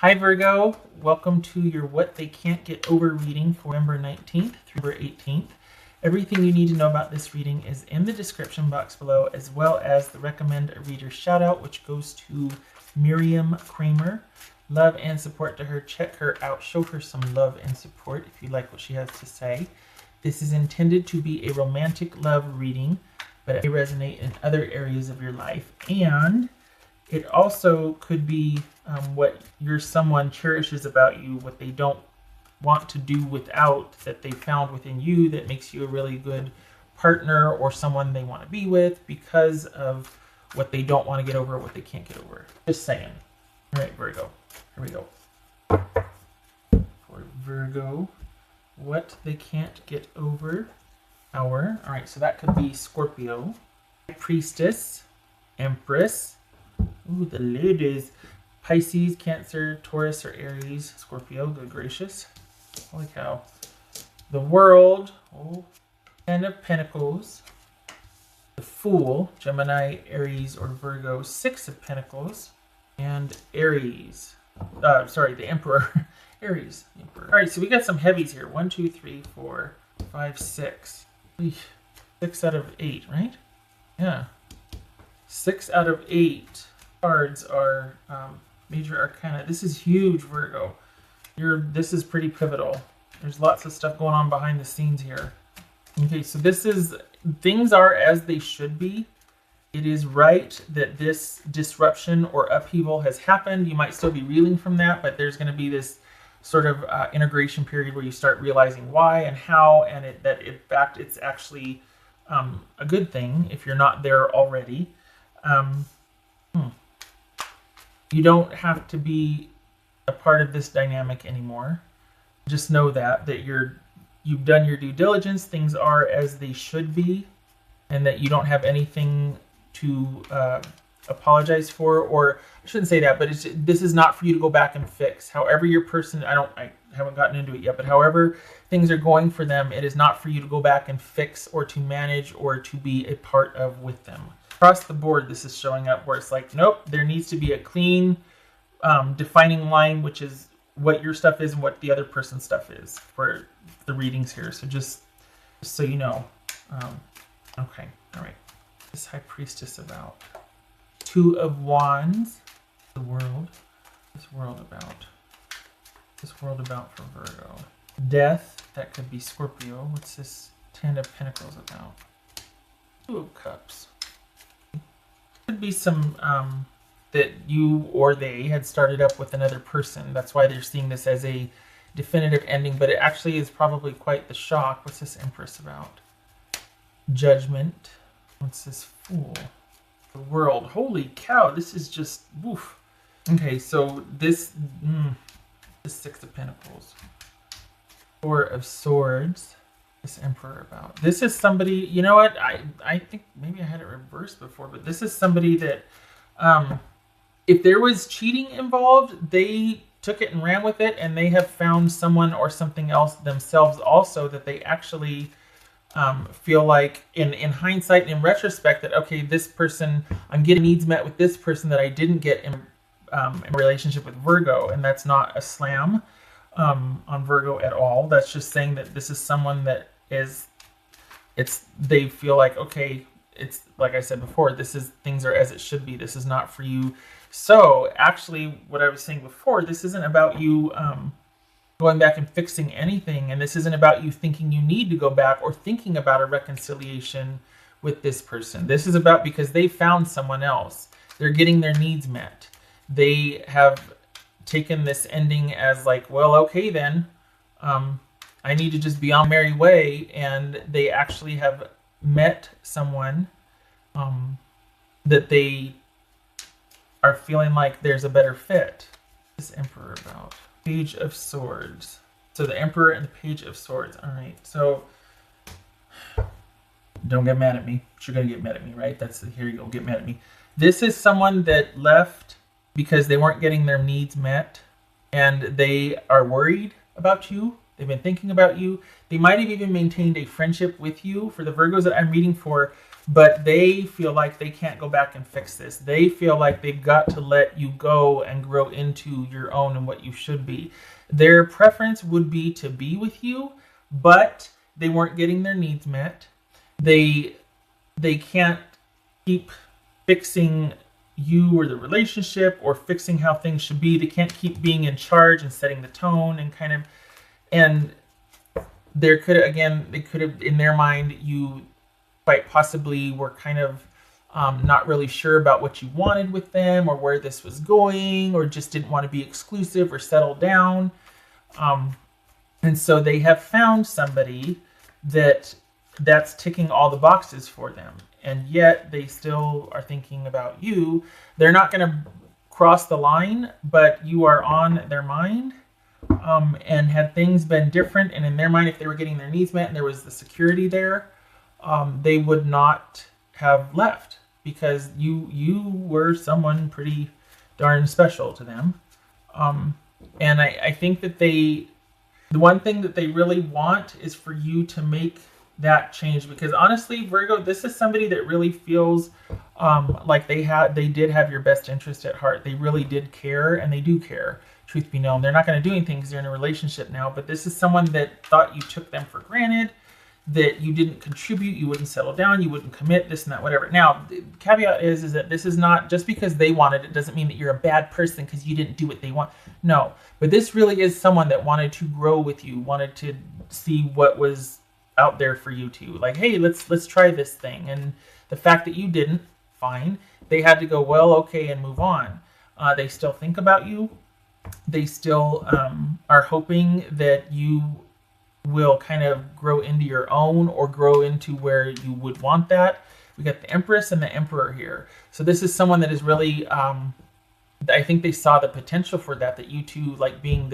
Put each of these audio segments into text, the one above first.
Hi Virgo, welcome to your What They Can't Get Over reading for November 19th through November 18th. Everything you need to know about this reading is in the description box below, as well as the Recommend a Reader shout out, which goes to Miriam Kramer. Love and support to her. Check her out. Show her some love and support if you like what she has to say. This is intended to be a romantic love reading, but it may resonate in other areas of your life. And it also could be what your someone cherishes about you, what they don't want to do without, that they found within you that makes you a really good partner or someone they want to be with because of what they don't want to get over, what they can't get over. Just saying. All right, Virgo. Here we go. For Virgo, what they can't get over. All right, so that could be Scorpio, Priestess, Empress. Ooh, the ladies. Pisces, Cancer, Taurus, or Aries. Scorpio, good gracious. Holy cow. The World. Oh, Ten of Pentacles. The Fool, Gemini, Aries, or Virgo. Six of Pentacles. And Aries. The Emperor. Aries. The Emperor. All right, so we got some heavies here. 1, 2, 3, 4, 5, 6. 6 out of 8, right? Yeah. 6 out of 8 cards are major arcana. This is huge, Virgo. This is pretty pivotal. There's lots of stuff going on behind the scenes here. Okay, so things are as they should be. It is right that this disruption or upheaval has happened. You might still be reeling from that, but there's going to be this sort of integration period where you start realizing why and how, and in fact it's actually a good thing if you're not there already. You don't have to be a part of this dynamic anymore. Just know that you've done your due diligence. Things are as they should be, and that you don't have anything to apologize for. Or I shouldn't say that, but this is not for you to go back and fix. However your person, I haven't gotten into it yet, but however things are going for them, it is not for you to go back and fix or to manage or to be a part of with them. Across the board, this is showing up where it's like, nope, there needs to be a clean, defining line, which is what your stuff is and what the other person's stuff is for the readings here. So just so you know. Okay, all right. This High Priestess about. 2 of Wands. The World. This world about. This world about for Virgo. Death. That could be Scorpio. What's this 10 of Pentacles about? 2 of Cups. Could be some that you or they had started up with another person. That's why they're seeing this as a definitive ending, but it actually is probably quite the shock. What's this Empress about? Judgment. What's this Fool? The World. Holy cow, this is just woof. Okay, so this 6 of Pentacles. 4 of Swords. This Emperor about. This is somebody, you know what? I think maybe I had it reversed before, but this is somebody that if there was cheating involved, they took it and ran with it, and they have found someone or something else themselves also that they actually feel like in hindsight and in retrospect that, okay, this person, I'm getting needs met with this person that I didn't get in a relationship with Virgo, and that's not a slam on Virgo at all. That's just saying that this is someone that they feel like, okay, it's like I said before, things are as it should be. This is not for you. So actually what I was saying before, this isn't about you going back and fixing anything. And this isn't about you thinking you need to go back or thinking about a reconciliation with this person. This is about because they found someone else. They're getting their needs met. They have taken this ending as like, well, okay, then I need to just be on merry way, and they actually have met someone that they are feeling like there's a better fit. This Emperor about. Page of Swords. So the Emperor and the Page of Swords. All right, so don't get mad at me. But you're gonna get mad at me, right? Here you go, get mad at me. This is someone that left because they weren't getting their needs met, and they are worried about you. They've been thinking about you. They might have even maintained a friendship with you. For the Virgos that I'm reading for, but they feel like they can't go back and fix this. They feel like they've got to let you go and grow into your own and what you should be. Their preference would be to be with you, but they weren't getting their needs met. They can't keep fixing you or the relationship or fixing how things should be. They can't keep being in charge and setting the tone and they could have, in their mind, you quite possibly were kind of not really sure about what you wanted with them or where this was going, or just didn't want to be exclusive or settle down. And so they have found somebody that's ticking all the boxes for them. And yet they still are thinking about you. They're not going to cross the line, but you are on their mind. And had things been different, and in their mind, if they were getting their needs met and there was the security there, they would not have left, because you were someone pretty darn special to them. And I think that the one thing that they really want is for you to make that change, because honestly, Virgo, this is somebody that really feels like they did have your best interest at heart. They really did care, and they do care. Truth be known, they're not going to do anything because they're in a relationship now, but this is someone that thought you took them for granted, that you didn't contribute, you wouldn't settle down, you wouldn't commit, this and that, whatever. Now, the caveat is that this is not just because they wanted it doesn't mean that you're a bad person because you didn't do what they want. No, but this really is someone that wanted to grow with you, wanted to see what was out there for you too. Like, hey, let's try this thing. And the fact that you didn't, fine. They had to go, well, okay, and move on. They still think about you. They still are hoping that you will kind of grow into your own, or grow into where you would want that. We got the Empress and the Emperor here. So this is someone that is really, I think they saw the potential for that you two, like being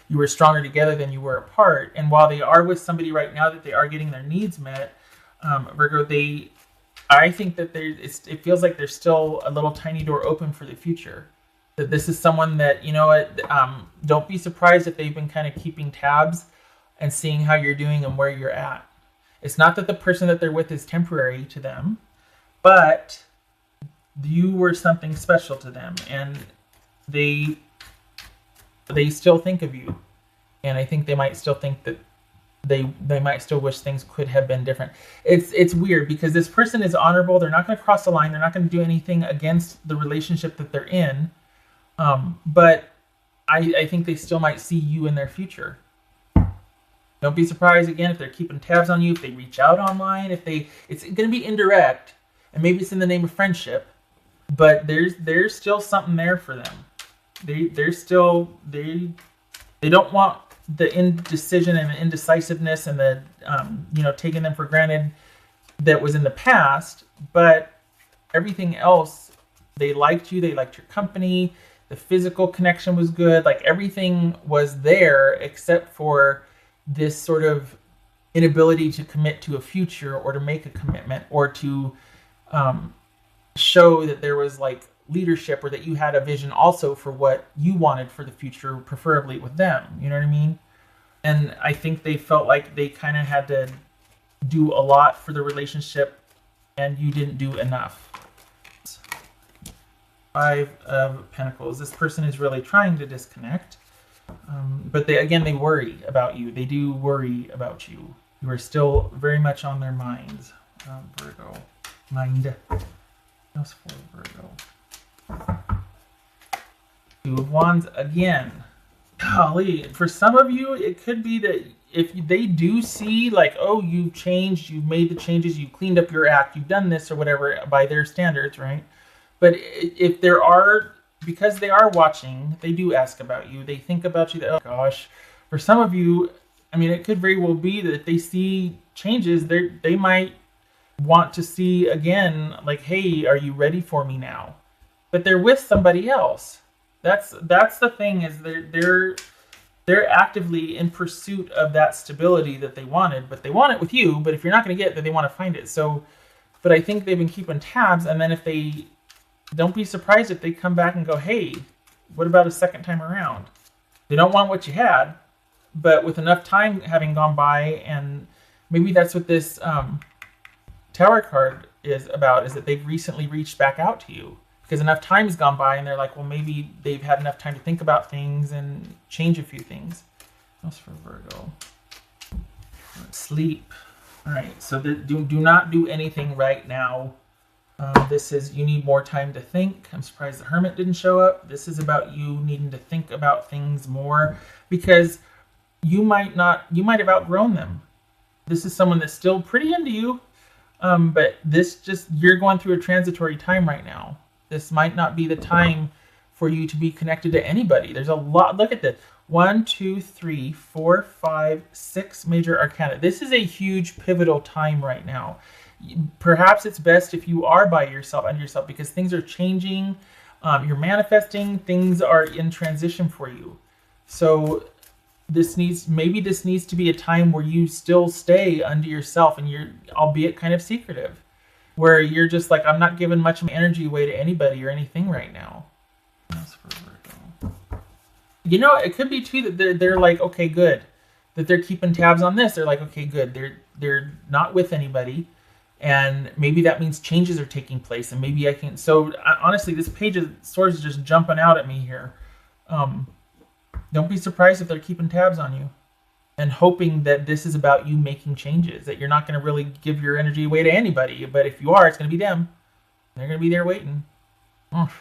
you were stronger together than you were apart. And while they are with somebody right now that they are getting their needs met, Virgo, I think that it feels like there's still a little tiny door open for the future. That this is someone that, don't be surprised if they've been kind of keeping tabs and seeing how you're doing and where you're at. It's not that the person that they're with is temporary to them, but you were something special to them, and they still think of you. And I think they might still think that they might still wish things could have been different. It's weird because this person is honorable. They're not going to cross the line. They're not going to do anything against the relationship that they're in. But I think they still might see you in their future. Don't be surprised again if they're keeping tabs on you, if they reach out online, it's going to be indirect, and maybe it's in the name of friendship, but there's still something there for them. They don't want the indecision and the indecisiveness and the taking them for granted that was in the past, but everything else, they liked you, they liked your company. The physical connection was good. Like, everything was there except for this sort of inability to commit to a future, or to make a commitment, or to show that there was like leadership, or that you had a vision also for what you wanted for the future, preferably with them. You know what I mean? And I think they felt like they kind of had to do a lot for the relationship, and you didn't do enough. Five of Pentacles. This person is really trying to disconnect, but they worry about you. They do worry about you. You are still very much on their minds, Virgo. Mind. Just for Virgo. Two of Wands again. Golly, for some of you, it could be that if they do see like, oh, you've changed, you've made the changes, you cleaned up your act, you've done this or whatever by their standards, right? But if there are, because they are watching, they do ask about you. They think about you. Oh gosh, for some of you, I mean, it could very well be that if they see changes, they might want to see again, like, hey, are you ready for me now? But they're with somebody else. That's the thing, is they're actively in pursuit of that stability that they wanted, but they want it with you. But if you're not going to get it, then they want to find it. So, but I think they've been keeping tabs, and then if they don't be surprised if they come back and go, hey, what about a second time around? They don't want what you had, but with enough time having gone by, and maybe that's what this Tower card is about is that they've recently reached back out to you because enough time has gone by and they're like, well, maybe they've had enough time to think about things and change a few things. What's for Virgo? Sleep. All right, so do not do anything right now. This is, you need more time to think. I'm surprised the Hermit didn't show up. This is about you needing to think about things more because you might have outgrown them. This is someone that's still pretty into you, but you're going through a transitory time right now. This might not be the time for you to be connected to anybody. There's a lot. Look at this. 1, 2, 3, 4, 5, 6 major arcana. This is a huge pivotal time right now. Perhaps it's best if you are by yourself and yourself because things are changing. You're manifesting. Things are in transition for you. So this needs to be a time where you still stay unto yourself and you're, albeit kind of secretive, where you're just like, I'm not giving much of my energy away to anybody or anything right now. That's for Virgo. You know, it could be too that they're like, okay, good, that they're keeping tabs on this. They're like, okay, good. They're not with anybody, and maybe that means changes are taking place, and maybe I can. So honestly, this page of swords is just jumping out at me here. Don't be surprised if they're keeping tabs on you and hoping that this is about you making changes, that you're not going to really give your energy away to anybody. But if you are, it's going to be them. They're going to be there waiting. Oh.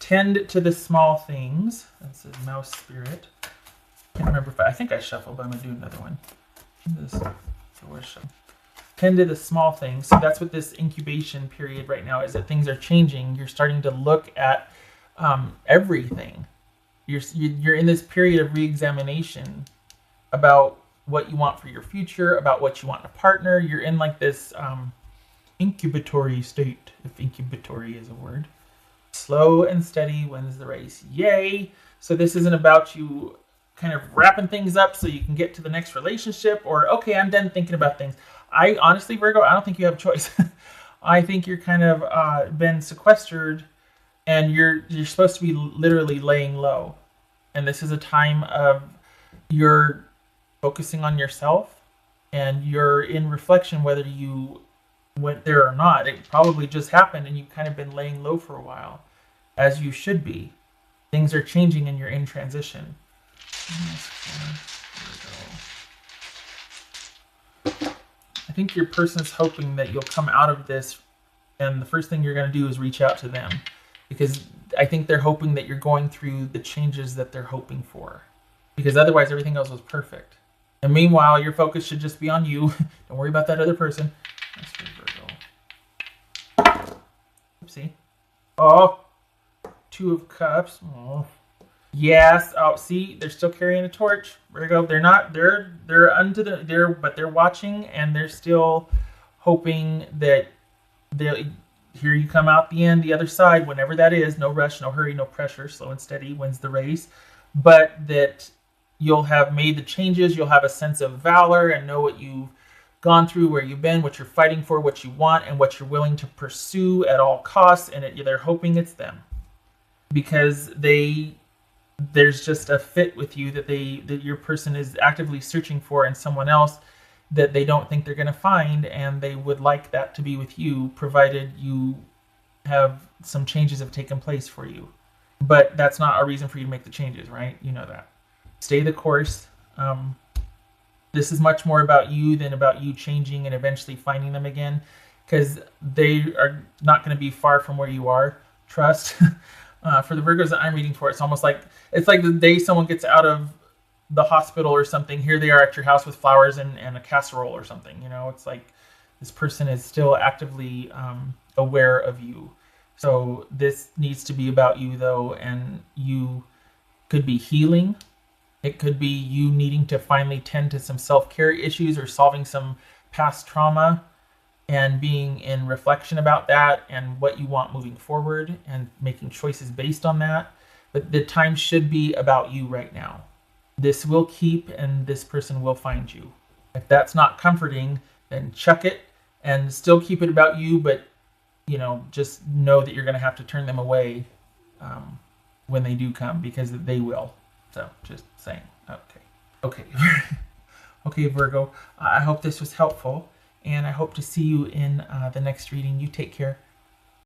Tend to the small things. That's a mouse spirit. Can't remember if I think I shuffled, but I'm going to do another one. Tend to the small things. So that's what this incubation period right now is, that things are changing. You're starting to look at everything. You're in this period of re-examination about what you want for your future, about what you want in a partner. You're in like this incubatory state, if incubatory is a word. Slow and steady wins the race. Yay! So this isn't about you kind of wrapping things up so you can get to the next relationship or, okay, I'm done thinking about things. I honestly, Virgo, I don't think you have a choice. I think you're kind of been sequestered and you're supposed to be literally laying low. And this is a time of you're focusing on yourself and you're in reflection whether you went there or not. It probably just happened and you've kind of been laying low for a while, as you should be. Things are changing and you're in transition. I think your person's hoping that you'll come out of this and the first thing you're going to do is reach out to them, because I think they're hoping that you're going through the changes that they're hoping for, because otherwise everything else was perfect. And meanwhile, your focus should just be on you. Don't worry about that other person. That's for Virgo. Oopsie. Oh, 2 of Cups. Oh. Yes. Oh, see, they're still carrying a torch. Virgo. They're not. They're but they're watching and they're still hoping that they'll. Here you come out the end, the other side, whenever that is. No rush, no hurry, no pressure. Slow and steady wins the race. But that you'll have made the changes. You'll have a sense of valor and know what you've gone through, where you've been, what you're fighting for, what you want, and what you're willing to pursue at all costs. And they're hoping it's them, because there's just a fit with you that your person is actively searching for in someone else that they don't think they're going to find, and they would like that to be with you, provided you have some changes have taken place for you. But that's not a reason for you to make the changes, right? You know that. Stay the course. This is much more about you than about you changing and eventually finding them again, because they are not going to be far from where you are. Trust. For the Virgos that I'm reading for, it's like the day someone gets out of the hospital or something, here they are at your house with flowers and a casserole or something. You know, it's like this person is still actively aware of you. So this needs to be about you, though, and you could be healing. It could be you needing to finally tend to some self-care issues or solving some past trauma and being in reflection about that and what you want moving forward and making choices based on that. But the time should be about you right now. This will keep, and this person will find you. If that's not comforting, then chuck it and still keep it about you, but just know that you're going to have to turn them away when they do come, because they will. So just saying. Okay, Virgo. I hope this was helpful, and I hope to see you in the next reading. You take care.